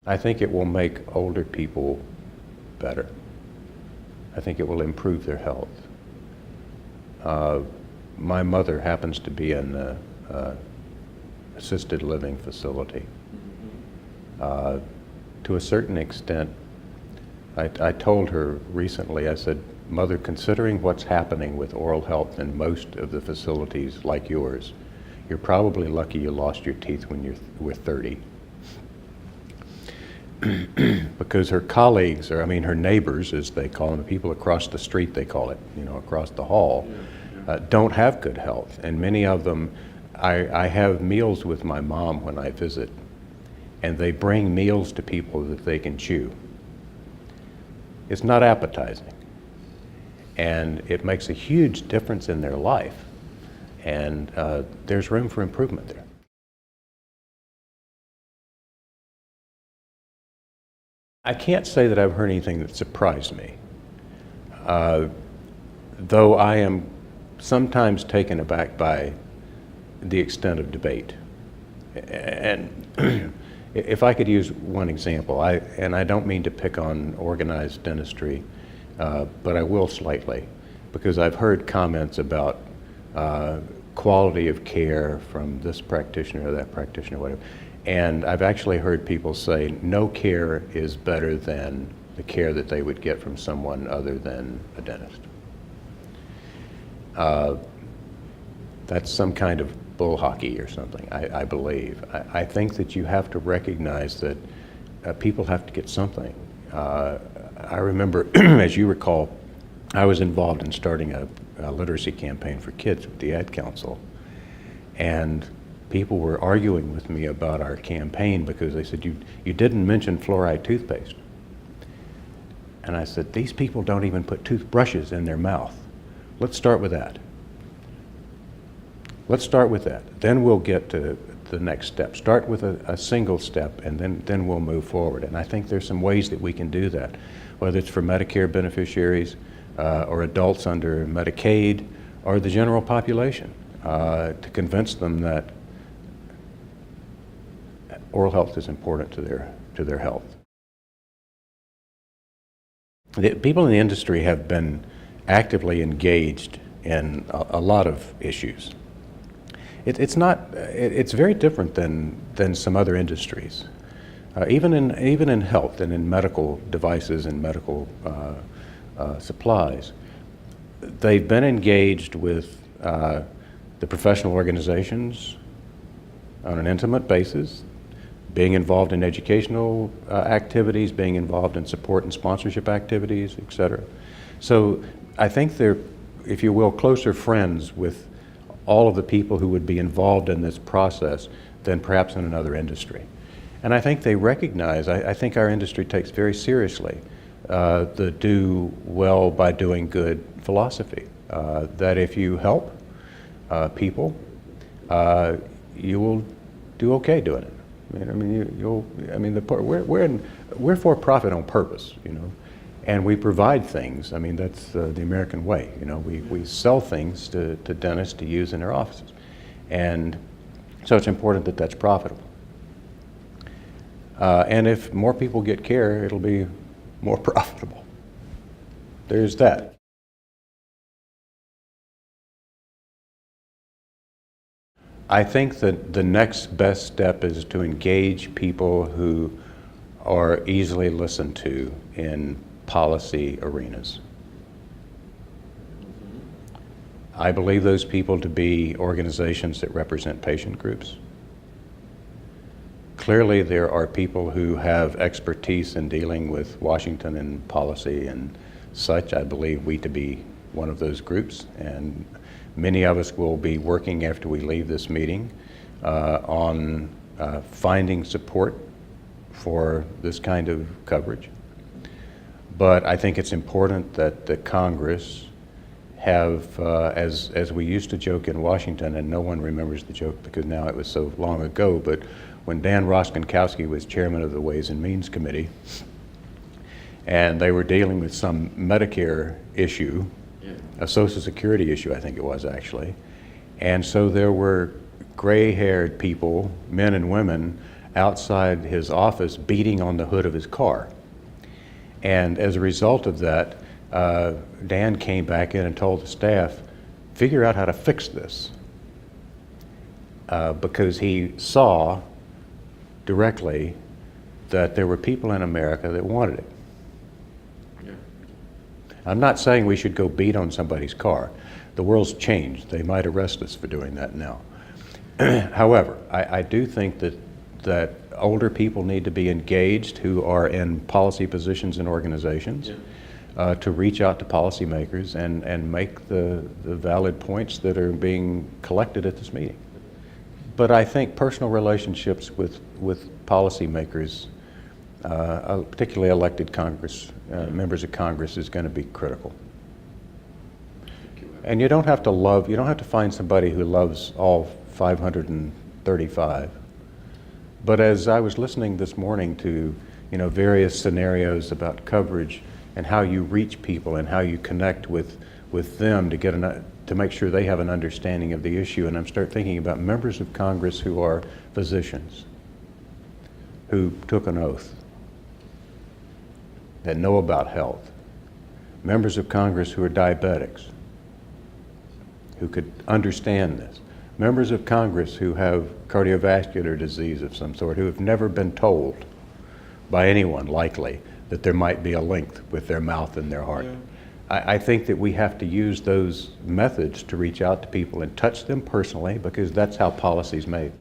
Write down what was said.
I think it will make older people better. I think it will improve their health. My mother happens to be in an assisted living facility. To a certain extent, I told her recently, I said, Mother, considering what's happening with oral health in most of the facilities like yours, you're probably lucky you lost your teeth when you were 30. Because her colleagues, or I mean her neighbors, as they call them, the people across the street, they call it, across the hall, don't have good health. And many of them, I have meals with my mom when I visit, and they bring meals to people that they can chew. It's not appetizing. And it makes a huge difference in their life. And there's room for improvement there. I can't say that I've heard anything that surprised me, though I am sometimes taken aback by the extent of debate. And if I could use one example, and I don't mean to pick on organized dentistry, but I will slightly, because I've heard comments about quality of care from this practitioner or that practitioner, whatever. And I've actually heard people say no care is better than the care that they would get from someone other than a dentist. That's some kind of bull hockey or something, I believe. I think that you have to recognize that people have to get something. I remember, as you recall, I was involved in starting a literacy campaign for kids with the Ad Council. And people were arguing with me about our campaign because they said, you didn't mention fluoride toothpaste. And I said, these people don't even put toothbrushes in their mouth. Let's start with that. Let's start with that. Then we'll get to the next step. Start with a single step, and then we'll move forward. And I think there's some ways that we can do that, whether it's for Medicare beneficiaries or adults under Medicaid or the general population, to convince them that oral health is important to their health. The people in the industry have been actively engaged in a lot of issues. It's very different than some other industries. Even in health and in medical devices and medical supplies, they've been engaged with the professional organizations on an intimate basis, being involved in educational activities, being involved in support and sponsorship activities, et cetera. So I think they're, if you will, closer friends with all of the people who would be involved in this process than perhaps in another industry. And I think they recognize, I think our industry takes very seriously the do well by doing good philosophy, that if you help people, you will do okay doing it. We're for profit on purpose, and we provide things. I mean, that's the American way. We sell things to dentists to use in their offices, and so it's important that that's profitable. And if more people get care, it'll be more profitable. There's that. I think that the next best step is to engage people who are easily listened to in policy arenas. I believe those people to be organizations that represent patient groups. Clearly, there are people who have expertise in dealing with Washington and policy and such. I believe we to be one of those groups, and many of us will be working after we leave this meeting on finding support for this kind of coverage. But I think it's important that the Congress have, as we used to joke in Washington, and no one remembers the joke because now it was so long ago, but when Dan Rostenkowski was chairman of the Ways and Means Committee, and they were dealing with some Medicare issue, a Social Security issue, I think it was actually. And so there were gray-haired people, men and women, outside his office beating on the hood of his car. And as a result of that, Dan came back in and told the staff, figure out how to fix this. Because he saw directly that there were people in America that wanted it. Yeah. I'm not saying we should go beat on somebody's car. The world's changed. They might arrest us for doing that now. However, I do think that older people need to be engaged who are in policy positions in organizations. Yeah. To reach out to policymakers and make the valid points that are being collected at this meeting. But I think personal relationships with policymakers, particularly elected members of Congress, is going to be critical. And you don't have to find somebody who loves all 535. But as I was listening this morning to various scenarios about coverage and how you reach people and how you connect with them to make sure they have an understanding of the issue, and I start thinking about members of Congress who are physicians, who took an oath, that know about health, members of Congress who are diabetics, who could understand this, members of Congress who have cardiovascular disease of some sort, who have never been told by anyone likely that there might be a link with their mouth and their heart. Yeah. I think that we have to use those methods to reach out to people and touch them personally, because that's how policy is made.